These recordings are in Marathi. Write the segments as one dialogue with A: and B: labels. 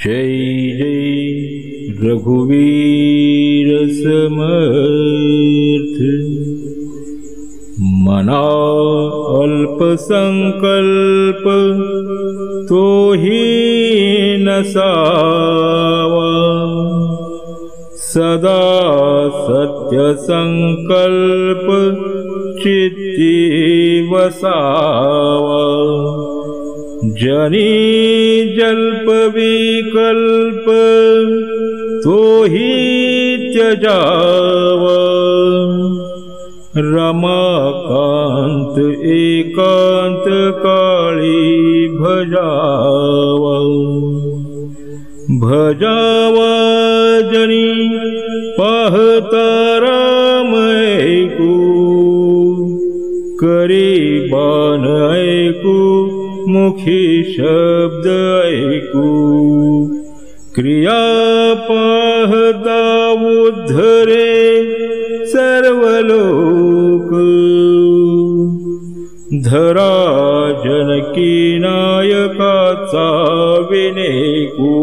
A: जय जय रघुवीर समर्थ। मना अल्प संकल्प तो ही नसावा, सदा सत्य संकल्प चित्ती वसावा। जनी जल्प विकल्प तो ही त्यजावा, रमाकांत एकांत काळी भजावा। भजावा जनी पाहता राम ऐकू, करी बाण ऐकू मुखी शब्द ऐकू। क्रिया पाहता उद्धरे सर्व लोक, धरा जनकी नायकाचा विनेकू।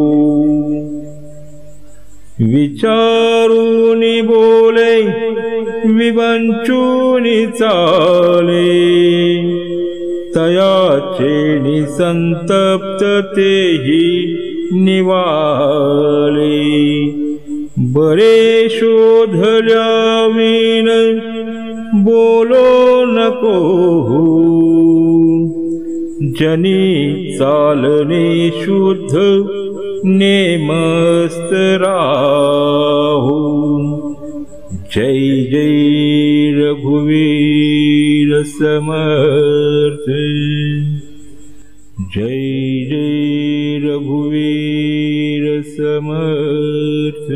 A: विचारूनी बोले विवंचूनी चाले, तयाचे निसंतप्त तेही निवाले। बरे शोधल्या विन बोलो नको, जनी चालणे शुद्ध नेमस्त राहू। जय जय रघुवीर समर्थ। जय जय रघुवीर समर्थ।